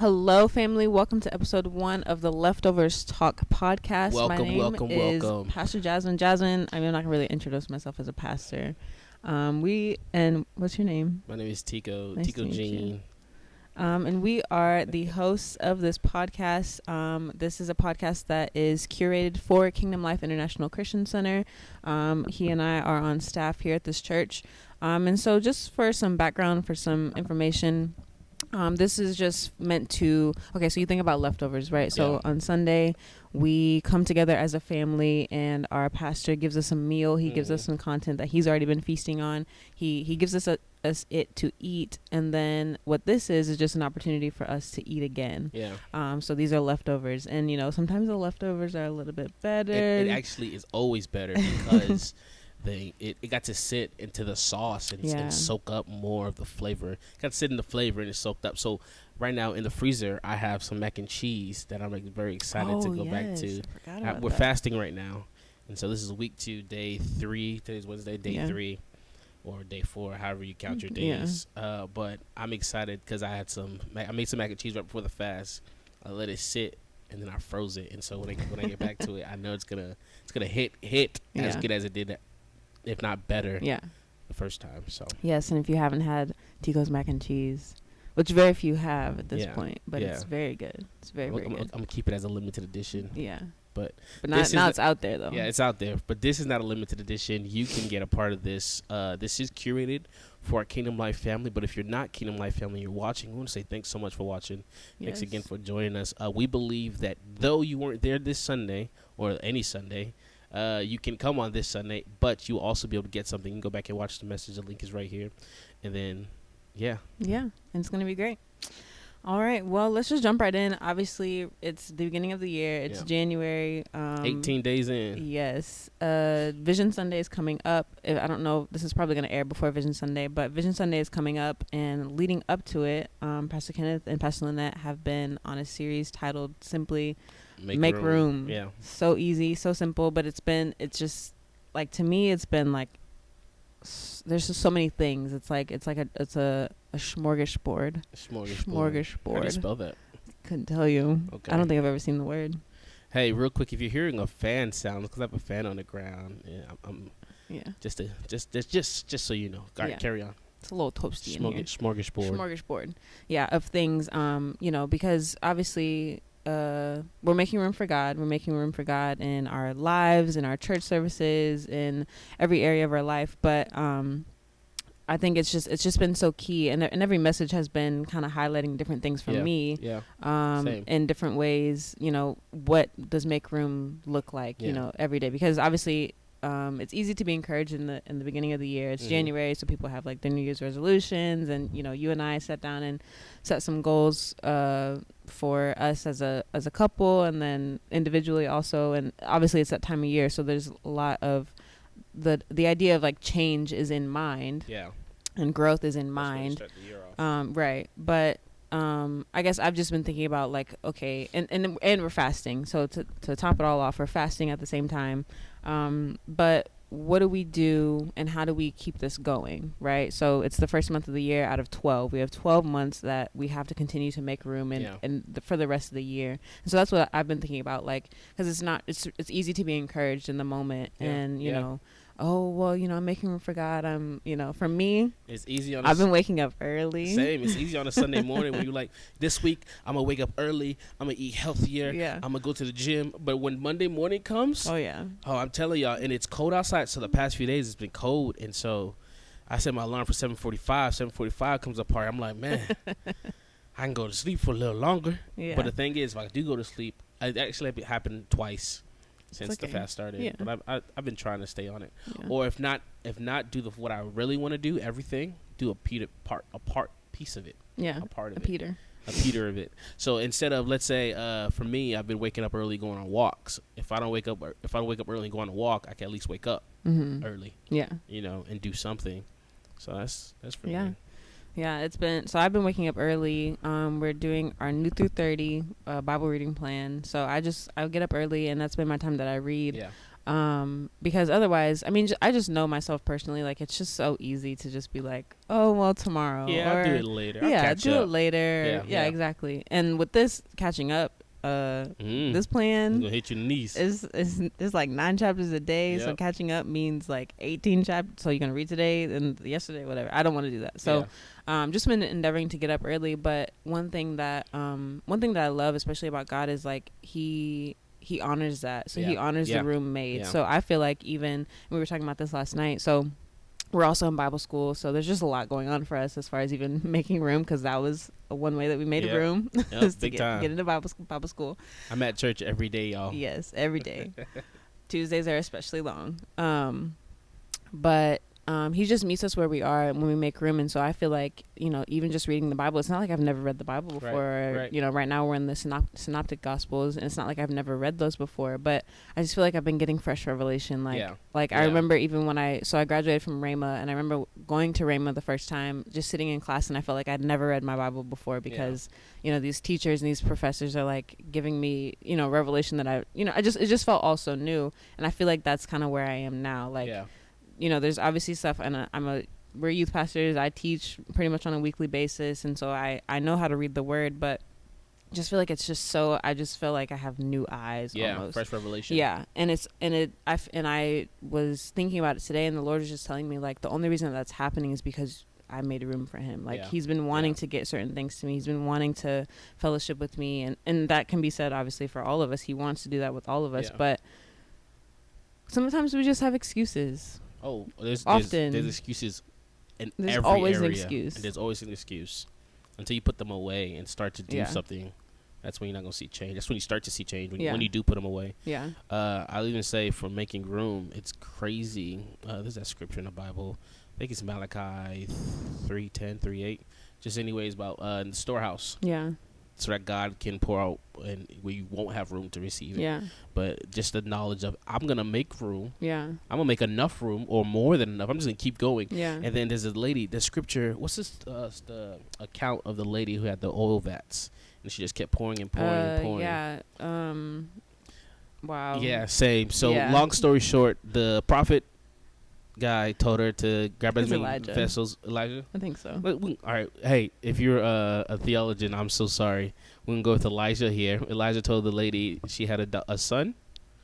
Hello, family. Welcome to episode 1 of the LeftOvers Talk podcast. My name is Pastor Jasmine. Jasmine, I'm not going to really introduce myself as a pastor. What's your name? My name is Tico. Nice Tico Jean. And we are the hosts of this podcast. This is a podcast that is curated for Kingdom Life International Christian Center. He and I are on staff here at this church. And so just for some background, for some information, this is just meant to, so you think about leftovers, right? So on Sunday, we come together as a family and our pastor gives us a meal. He gives us some content that he's already been feasting on. He gives us it to eat. And then what this is just an opportunity for us to eat again. Yeah. So these are leftovers. And, sometimes the leftovers are a little bit better. It actually is always better because it got to sit into the sauce and soak up more of the flavor. It got to sit in the flavor and it's soaked up. So right now in the freezer, I have some mac and cheese that I'm very excited to go back to. We're fasting right now. And so this is week 2, day 3. Today's Wednesday, day 3 or day 4, however you count your days. But I'm excited because I made some mac and cheese right before the fast. I let it sit and then I froze it. And so when I get back to it, I know it's gonna hit as good as it did, if not better, the first time. So yes, and if you haven't had Tico's mac and cheese, which very few have at this point, but it's very good. It's very good. I'm gonna keep it as a limited edition. Yeah, but now it's out there though. Yeah, it's out there. But this is not a limited edition. You can get a part of this. This is curated for our Kingdom Life family. But if you're not Kingdom Life family, you're watching, we want to say thanks so much for watching. Yes. Thanks again for joining us. We believe that though you weren't there this Sunday or any Sunday, you can come on this Sunday, but you'll also be able to get something. You can go back and watch the message. The link is right here. And then, yeah, and it's going to be great. All right, well, let's just jump right in. Obviously, it's the beginning of the year. It's January. 18 days in. Yes. Vision Sunday is coming up. I don't know. This is probably going to air before Vision Sunday, but Vision Sunday is coming up. And leading up to it, Pastor Kenneth and Pastor Lynette have been on a series titled simply Make Room. Yeah. So easy, so simple, but it's just like, to me, it's been like, there's just so many things. It's a smorgasbord. Smorgasbord. How do you spell that? Couldn't tell you. Okay. I don't think I've ever seen the word. Hey, real quick, if you're hearing a fan sound, because I have a fan on the ground. Just so you know. All right, carry on. It's a little toasty in here. Smorgasbord. Yeah, of things. Because obviously, we're making room for God. We're making room for God in our lives, in our church services, in every area of our life. But I think it's just been so key, and every message has been kind of highlighting different things for me. Same. In different ways. What does make room look like? Every day, because obviously. It's easy to be encouraged in the beginning of the year. It's January, so people have like their New Year's resolutions, and you and I sat down and set some goals for us as a couple, and then individually also. And obviously, it's that time of year, so there's a lot of the idea of like change is in mind, and growth is in mind, start the year off. right? But I guess I've just been thinking about like, okay, and we're fasting, so to top it all off, we're fasting at the same time. But what do we do and how do we keep this going, right? So it's the first month of the year out of 12. We have 12 months that we have to continue to make room for the rest of the year. And so that's what I've been thinking about, like, because it's easy to be encouraged in the moment, and you know, oh, well, I'm making room for God. For me, it's easy. I've been waking up early. Same. It's easy on a Sunday morning when you're like, this week, I'm going to wake up early. I'm going to eat healthier. Yeah. I'm going to go to the gym. But when Monday morning comes. Oh, yeah. Oh, I'm telling y'all. And it's cold outside. So the past few days, it's been cold. And so I set my alarm for 7:45. 7:45 comes apart. I'm like, man, I can go to sleep for a little longer. Yeah. But the thing is, if I do go to sleep, it actually happened twice since the fast started. Yeah. But I've been trying to stay on it. Yeah. Or if not do what I really want to do, everything, do a piece of it. Yeah. A part of it. A Peter of it. So instead of, let's say, for me, I've been waking up early going on walks. If I don't wake up early and go on a walk, I can at least wake up early. Yeah. And do something. So that's for me. Yeah, I've been waking up early. We're doing our new through 30 Bible reading plan. So I'll get up early, and that's been my time that I read. Yeah. Because otherwise, I mean, I just know myself personally, like it's just so easy to just be like, oh well, tomorrow, Yeah, or I'll do it later. yeah, I'll catch do up. it later. Yeah, Yeah, yeah. exactly. And with this catching up, this plan gonna hit your knees. is like 9 chapters a day. Yep. So catching up means like 18 chapters. So you're gonna read today and yesterday, whatever. I don't want to do that. So, just been endeavoring to get up early. But one thing that I love, especially about God, is like he honors that. So he honors the room made. So I feel like, even we were talking about this last night. So we're also in Bible school, so there's just a lot going on for us as far as even making room, because that was one way that we made a room, was to get into Bible school. I'm at church every day, y'all. Yes, every day. Tuesdays are especially long. But he just meets us where we are when we make room. And so I feel like, even just reading the Bible, it's not like I've never read the Bible before. Right. Right now we're in the synoptic gospels, and it's not like I've never read those before, but I just feel like I've been getting fresh revelation. I remember even when I graduated from Rhema, and I remember going to Rhema the first time, just sitting in class, and I felt like I'd never read my Bible before, because these teachers and these professors are like giving me revelation that it just felt all so new. And I feel like that's kind of where I am now. There's obviously stuff, and we're youth pastors. I teach pretty much on a weekly basis, and so I know how to read the word, but just feel like it's just so, I just feel like I have new eyes. Almost. Fresh revelation. Yeah, I was thinking about it today, and the Lord was just telling me, like, the only reason that's happening is because I made room for him. Like, he's been wanting to get certain things to me. He's been wanting to fellowship with me, and that can be said obviously for all of us. He wants to do that with all of us, but sometimes we just have excuses. Oh, there's excuses in there's every always area. An excuse. And there's always an excuse until you put them away and start to do something. That's when you're not gonna see change. That's when you start to see change, when you do put them away. Yeah. I'll even say, for making room, it's crazy. There's that scripture in the Bible. I think it's Malachi 3:10, 3:8. Just anyways, about in the storehouse. Yeah. So that God can pour out, and we won't have room to receive it. Yeah. But just the knowledge of, I'm gonna make room. Yeah. I'm gonna make enough room, or more than enough. I'm just gonna keep going. Yeah. And then there's a lady. The scripture. What's this? The account of the lady who had the oil vats, and she just kept pouring and pouring and pouring. Yeah. Wow. Yeah. Same. So long story short, the prophet guy told her to grab as many vessels. Elijah? I think so. All right. Hey, if you're a theologian, I'm so sorry. We're going to go with Elijah here. Elijah told the lady she had a son.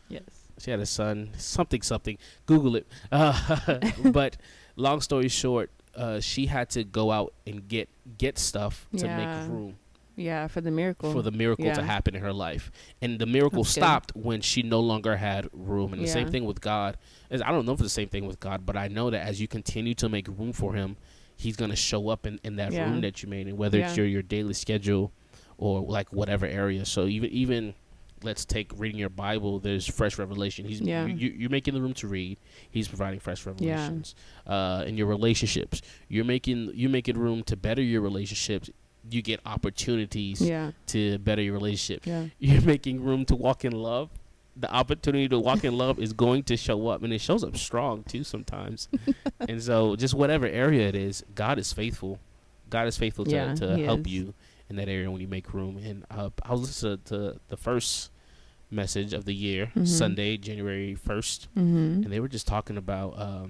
Yes. She had a son. Something. Google it. But long story short, she had to go out and get stuff to make room. Yeah, for the miracle. To happen in her life. And the miracle stopped when she no longer had room. And the same thing with God. I don't know if it's the same thing with God, but I know that as you continue to make room for him, he's going to show up in that room that you made. And whether it's your daily schedule or like whatever area. So even let's take reading your Bible, there's fresh revelation. You're making the room to read. He's providing fresh revelations. In your relationships, you're making room to better your relationships. You get opportunities to better your relationship. Yeah. You're making room to walk in love. The opportunity to walk in love is going to show up, and it shows up strong too sometimes. And so just whatever area it is, God is faithful. God is faithful to help you in that area when you make room. And I was listening to the first message of the year, Sunday, January 1st, and they were just talking about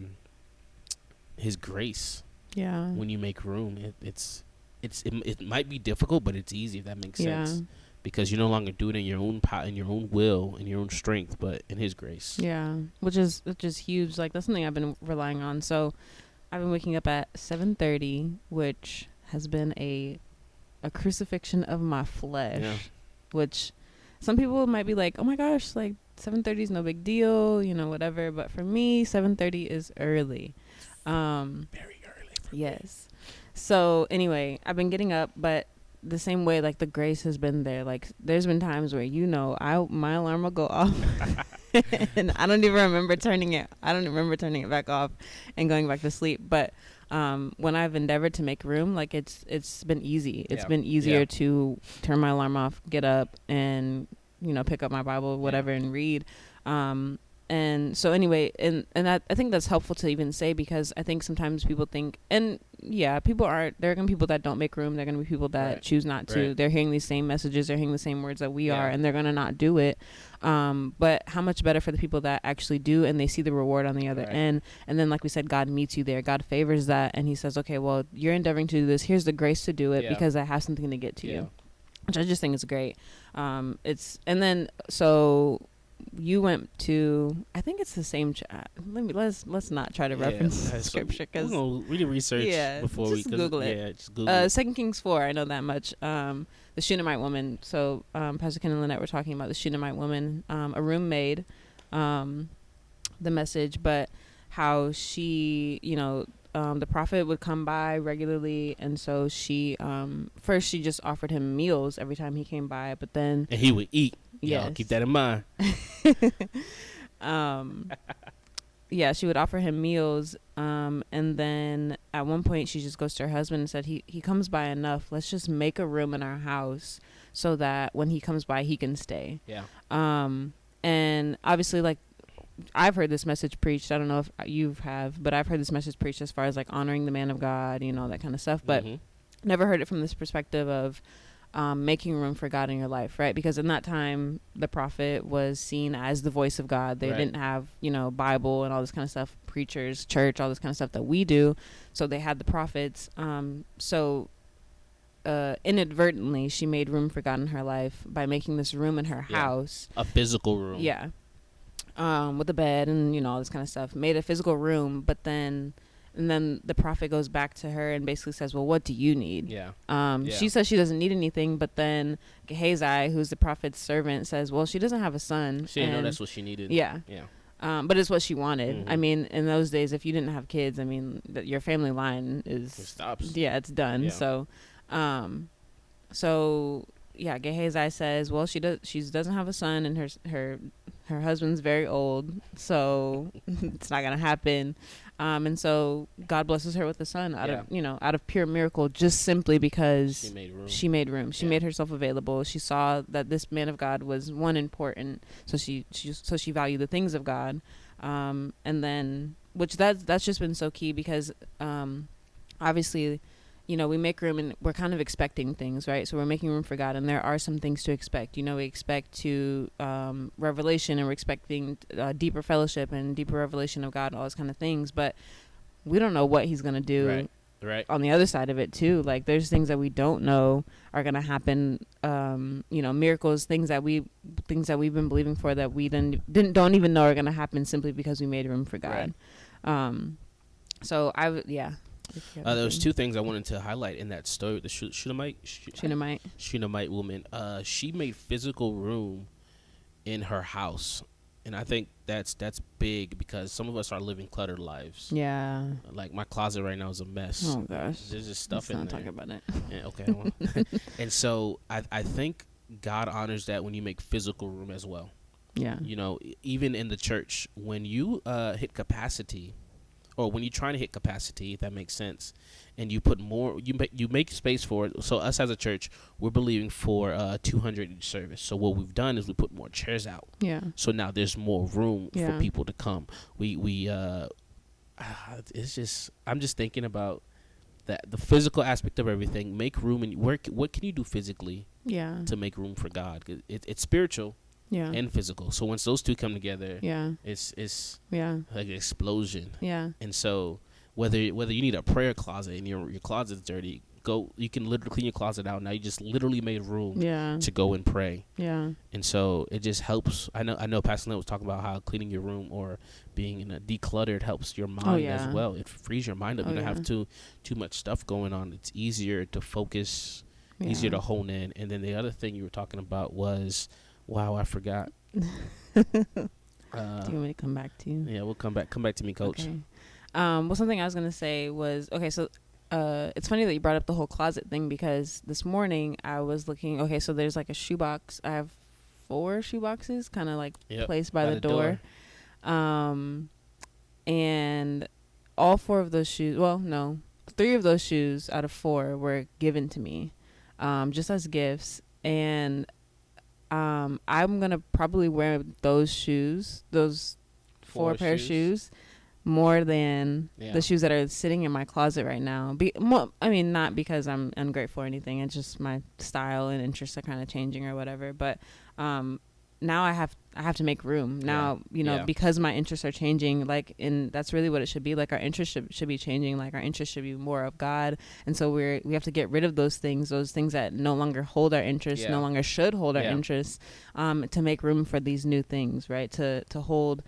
his grace. Yeah. When you make room, it might be difficult, but it's easy, if that makes sense. Because you no longer do it in your own in your own will, in your own strength, but in his grace. Yeah, which is huge. Like, that's something I've been relying on. So I've been waking up at 7:30, which has been a crucifixion of my flesh. Yeah. Which some people might be like, oh my gosh, like 7:30 is no big deal, whatever. But for me, 7:30 is early. Very early for me. So anyway, I've been getting up, but the same way, like, the grace has been there. Like, there's been times where my alarm will go off and I don't even remember turning it. I don't remember turning it back off and going back to sleep. But when I've endeavored to make room, like, it's been easy. It's been easier to turn my alarm off, get up, and pick up my Bible, whatever, and read. And And so anyway, and I think that's helpful to even say, because I think sometimes people think, and yeah, people are, there are going to be people that don't make room. There are going to be people that choose not to. Right. They're hearing these same messages. They're hearing the same words that we are, and they're going to not do it. But how much better for the people that actually do, and they see the reward on the other end. And then, like we said, God meets you there. God favors that. And he says, okay, well, you're endeavoring to do this. Here's the grace to do it because I have something to get to you, which I just think is great. And then, so you went to, I think it's the same let's not try to reference scripture, because we're gonna really research before just Google it. Just Google it. 2 Kings 4, I know that much. The Shunammite woman. So Pastor Ken and Lynette were talking about the Shunammite woman, a room maid, the message, but how she, the prophet would come by regularly, and so she first she just offered him meals every time he came by, but then and he would eat. Yeah, keep that in mind. She would offer him meals, and then at one point she just goes to her husband and said, he comes by enough, let's just make a room in our house so that when he comes by he can stay. And obviously, like, I've heard this message preached. I don't know if you have, but I've heard this message preached as far as like honoring the man of God, that kind of stuff. But never heard it from this perspective of making room for God in your life, right? Because in that time, the prophet was seen as the voice of God. They didn't have, Bible and all this kind of stuff, preachers, church, all this kind of stuff that we do. So they had the prophets. So inadvertently, she made room for God in her life by making this room in her house. A physical room. Yeah. With a bed and, all this kind of stuff. Made a physical room, but then... And then the prophet goes back to her and basically says, well, what do you need? She says she doesn't need anything, but then Gehazi, who's the prophet's servant, says, well, she doesn't have a son. She didn't know that's what she needed. But it's what she wanted. I mean, in those days, if you didn't have kids, I mean, your family line is... It stops. Yeah, it's done. So, Gehazi says, well, she doesn't have a son, and her husband's very old, so it's not gonna happen. And so God blesses her with a son out of pure miracle, just simply because she made room. She made herself available. She saw that this man of God was important, so she valued the things of God. And then, which that's just been so key, because obviously, we make room and we're kind of expecting things, right? So we're making room for God, and there are some things to expect. We expect to revelation, and we're expecting deeper fellowship and deeper revelation of God and all those kind of things. But we don't know what he's going to do on the other side of it too. Like, there's things that we don't know are going to happen, miracles, things that we've been believing for that we don't even know are going to happen simply because we made room for God. There was two things I wanted to highlight in that story. The Shunammite woman. She made physical room in her house, and I think that's big, because some of us are living cluttered lives. Yeah. Like, my closet right now is a mess. Oh gosh. There's just stuff in there. Let's not talk about it. Yeah, okay. Well. And so I think God honors that when you make physical room as well. Yeah. Even in the church, when you hit capacity, or when you're trying to hit capacity, if that makes sense, and you put more, you make space for it. So us as a church, we're believing for 200 each service. So what we've done is we put more chairs out. Yeah. So now there's more room for people to come. It's just, I'm just thinking about that, the physical aspect of everything. Make room, and what can you do physically? To make room for God? It's spiritual. And physical. So once those two come together, it's like an explosion. And so whether you need a prayer closet and your closet's dirty, you can literally clean your closet out. Now you just literally made room to go and pray. And so it just helps. I know Pastor Lynn was talking about how cleaning your room or being in a decluttered helps your mind as well. It frees your mind up. You don't have too much stuff going on. It's easier to focus, easier to hone in. And then the other thing you were talking about was, wow, I forgot. Do you want me to come back to you? Yeah, we'll come back. Come back to me, Coach. Okay. Well, something I was going to say was, okay, so it's funny that you brought up the whole closet thing, because this morning I was looking, okay, so there's like a shoebox. I have 4 shoeboxes kind of like placed by the door. And all 4 of those shoes, well, no, 3 of those shoes out of 4 were given to me just as gifts. And I'm going to probably wear those shoes, those 4 pair of shoes more than the shoes that are sitting in my closet right now. I mean, not because I'm ungrateful or anything. It's just my style and interests are kind of changing or whatever. But now I have to make room now, because my interests are changing, and that's really what it should be. Like, our interests should be changing. Like, our interests should be more of God. And so we have to get rid of those things that no longer hold our interest, no longer should hold our interests, to make room for these new things, right? To hold,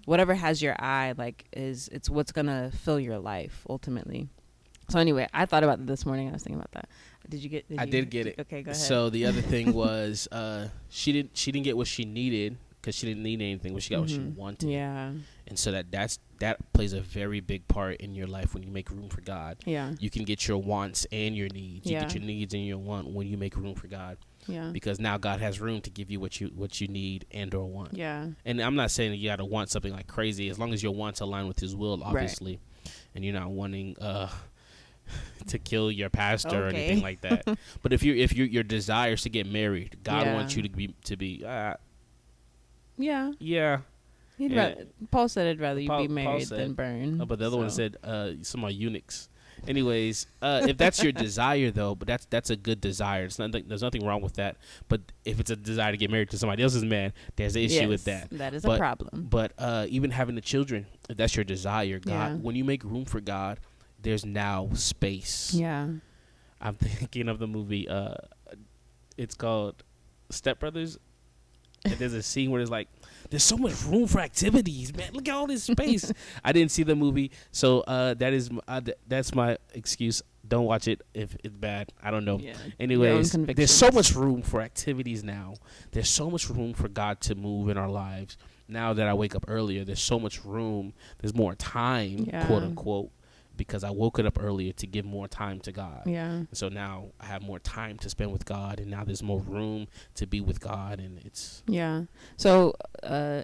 whatever has your eye, it's what's going to fill your life ultimately. So anyway, I thought about it this morning. I was thinking about that. I did get it. Okay, go ahead. So the other thing was, she didn't get what she needed because she didn't need anything, but she got what she wanted. Yeah. And so that plays a very big part in your life when you make room for God. Yeah. You can get your wants and your needs. You get your needs and your want when you make room for God. Yeah. Because now God has room to give you what you need and or want. Yeah. And I'm not saying that you got to want something like crazy, as long as your wants align with His will, obviously, and you're not wanting to kill your pastor or anything like that. But if your desire is to get married, God wants you to be. Paul said it'd rather you be married than burn. Oh, but the other one said some are eunuchs. Anyways, if that's your desire though, but that's a good desire. There's nothing wrong with that. But if it's a desire to get married to somebody else's man, there's an issue with that. That is a problem. But even having the children, if that's your desire, God, when you make room for God, there's now space. Yeah. I'm thinking of the movie, it's called Step Brothers. And there's a scene where there's so much room for activities, man. Look at all this space. I didn't see the movie, so that's my excuse. Don't watch it if it's bad. I don't know. Yeah. Anyways, there's so much room for activities now. There's so much room for God to move in our lives. Now that I wake up earlier, there's so much room. There's more time, quote unquote, because I woke it up earlier to give more time to God. Yeah. And so now I have more time to spend with God, and now there's more room to be with God, and it's... Yeah. So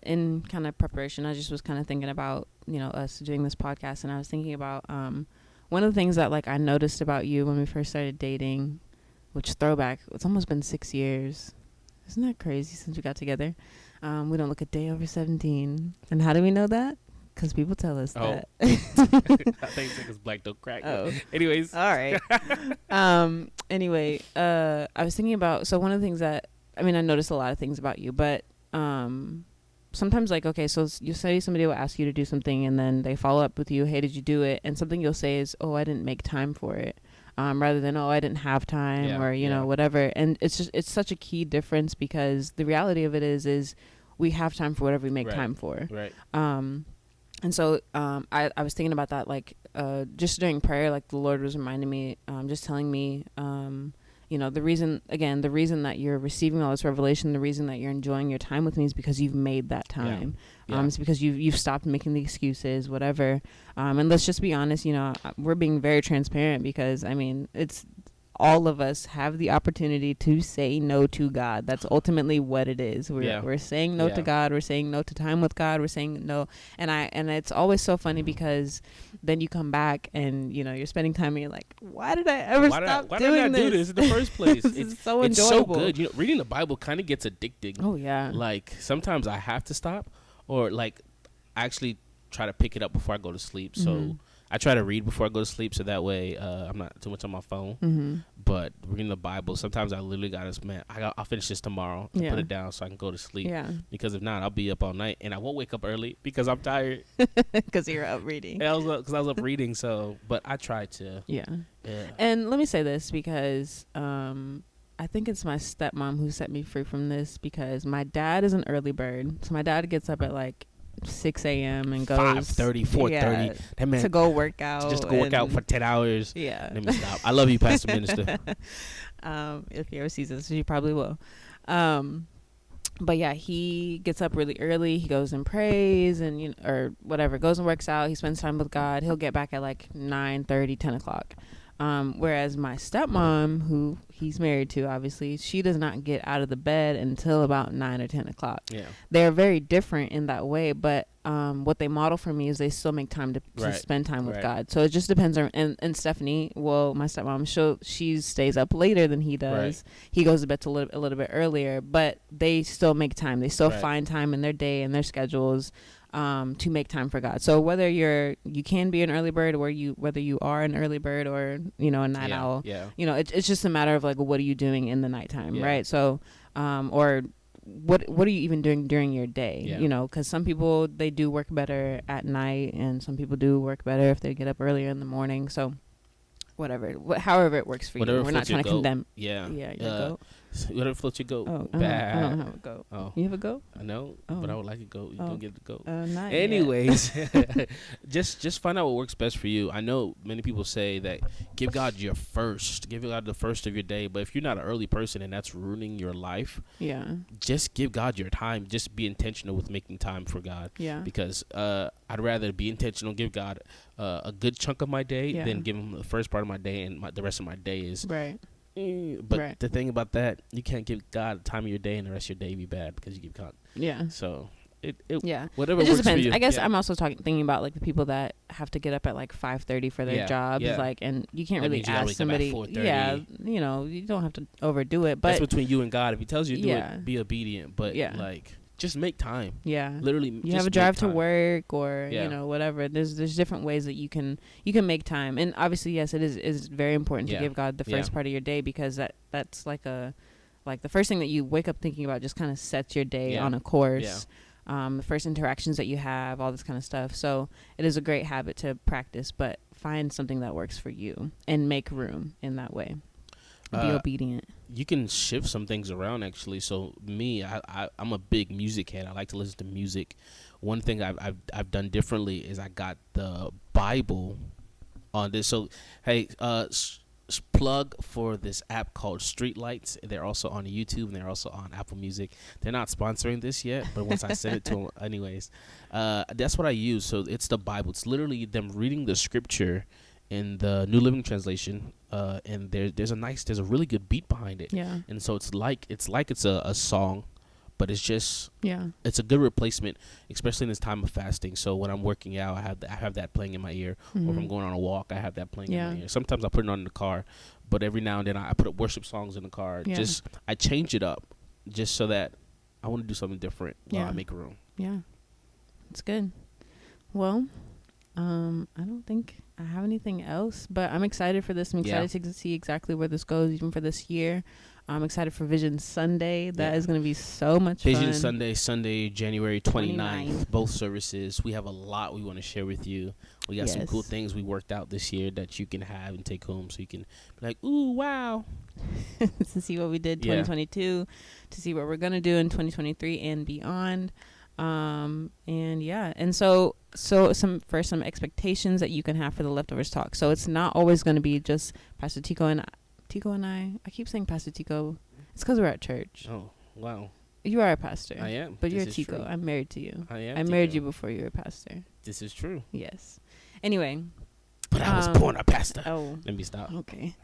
in kind of preparation, I just was kind of thinking about, us doing this podcast, and I was thinking about one of the things that, I noticed about you when we first started dating, which throwback, it's almost been 6 years. Isn't that crazy since we got together? We don't look a day over 17. And how do we know that? Because people tell us that. I think it's black don't crack. Oh. Anyways. All right. Anyway, I was thinking about, so one of the things that, I noticed a lot of things about you, but sometimes so you say somebody will ask you to do something and then they follow up with you, hey, did you do it? And something you'll say is, oh, I didn't make time for it. Rather than, oh, I didn't have time or, know, whatever. And it's such a key difference, because the reality of it is we have time for whatever we make time for. Right. And so I was thinking about that, just during prayer, the Lord was reminding me, just telling me, the reason that you're receiving all this revelation, the reason that you're enjoying your time with me is because you've made that time. It's because you've stopped making the excuses, whatever. And let's just be honest, we're being very transparent, because, it's all of us have the opportunity to say no to God. That's ultimately what it is. We're saying no to God. We're saying no to time with God. We're saying no. And it's always so funny, because then you come back and, you're spending time and you're like, why did I ever stop doing this? Why did I do this in the first place? It's so enjoyable. It's so good. Reading the Bible kind of gets addicting. Oh, yeah. Sometimes I have to stop, or I actually try to pick it up before I go to sleep. So I try to read before I go to sleep, so that way I'm not too much on my phone. Mm-hmm. But reading the Bible, sometimes I literally I'll finish this tomorrow and put it down so I can go to sleep. Yeah. Because if not, I'll be up all night, and I won't wake up early because I'm tired. Because you're up reading. Because I was up reading. So, but I try to. Yeah. And let me say this, because I think it's my stepmom who set me free from this, because my dad is an early bird. So my dad gets up at 6 a.m. and goes 5:30, 4:30. That man to go work out. Just to go work out for 10 hours. Yeah. Let me stop. I love you, Pastor Minister. If he ever sees this, you probably will. But yeah, he gets up really early. He goes and prays and or whatever. Goes and works out. He spends time with God. He'll get back at 9:30, 10 o'clock. Whereas my stepmom, who he's married to, obviously, she does not get out of the bed until about 9 or 10 o'clock. Yeah. They're very different in that way, but what they model for me is they still make time to spend time with God. So it just depends on, and Stephanie, well, my stepmom, she stays up later than he does. Right. He goes to bed a little bit earlier, but they still make time. They still find time in their day and their schedules. to make time for God. So whether you can be an early bird, or whether you are an early bird, or a night owl, it's just a matter of like, what are you doing in the nighttime, right? So or what are you even doing during your day? Because some people, they do work better at night, and some people do work better if they get up earlier in the morning. So however it works for you. We're not trying to condemn. Your goat. Whatever floats your goat. I don't have a goat. Oh, you have a goat? I know, but I would like a goat. You don't get the goat. Not Anyways, just find out what works best for you. I know many people say that give God the first of your day, but if you're not an early person and that's ruining your life, just give God your time. Just be intentional with making time for God. Because I'd rather be intentional, give God a good chunk of my day than give Him the first part of my day, and the rest of my day is right. But the thing about that, you can't give God time of your day and the rest of your day be bad because you give God. So whatever it just works depends. for you. I guess I'm also thinking about like the people that have to get up at like 5:30 for their jobs, like, and you can't really ask somebody. You don't have to overdo it, but that's between you and God. If He tells you to do it, be obedient. But like, just make time. Literally, you have a drive to work, or whatever. There's different ways that you can make time. And obviously, yes, it is very important to give God the first part of your day, because that's like the first thing that you wake up thinking about just kind of sets your day on a course. The first interactions that you have, all this kind of stuff. So it is a great habit to practice, but find something that works for you and make room in that way. Be obedient. You can shift some things around, actually. So me, I'm a big music head. I like to listen to music. One thing I've done differently is I got the Bible on this. So hey, plug for this app called Streetlights. They're also on YouTube, and they're also on Apple Music. They're not sponsoring this yet, but once I send it to them, anyways, that's what I use. So it's the Bible. It's literally them reading the scripture in the New Living Translation, and there's a really good beat behind it. And so it's like it's a song, but it's just it's a good replacement, especially in this time of fasting. So when I'm working out, I have that playing in my ear, or if I'm going on a walk, I have that playing in my ear. Sometimes I put it on in the car, but every now and then I put up worship songs in the car. Just I change it up, just so that I want to do something different while I make room. It's good. Well, I don't think I have anything else, but I'm excited for this. I'm excited to see exactly where this goes, even for this year. I'm excited for Vision Sunday. That is going to be so much fun. Vision Sunday, January 29th, both services. We have a lot we want to share with you. We got some cool things we worked out this year that you can have and take home, so you can be like, ooh, wow. To see what we did 2022, to see what we're going to do in 2023 and beyond. And so some expectations that you can have for the Leftovers talk. So it's not always going to be just Pastor Tico and I. I keep saying Pastor Tico. It's because we're at church. Oh, wow. You are a pastor. I am. But you're Tico. True. I'm married to you. I am. I married you before you were a pastor. This is true. Yes. Anyway. But I was born a pastor. Oh. Let me stop. Okay.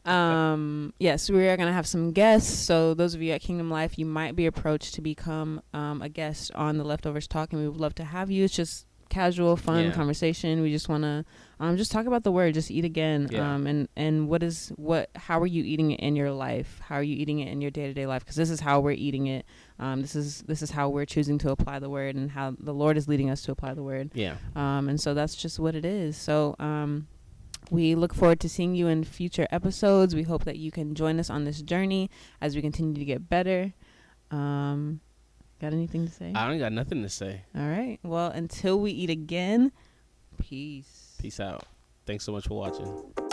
Yes, we are going to have some guests. So those of you at Kingdom Life, you might be approached to become a guest on the Leftovers Talk, and we would love to have you. It's just casual, fun conversation. We just want to just talk about the word, just eat again. And how are you eating it in your life? How are you eating it in your day-to-day life? Because this is how we're eating it. This is how we're choosing to apply the word, and how the Lord is leading us to apply the word. And so that's just what it is. So we look forward to seeing you in future episodes. We hope that you can join us on this journey as we continue to get better. Got anything to say? I don't got nothing to say. All right. Well, until we eat again, peace. Peace out. Thanks so much for watching.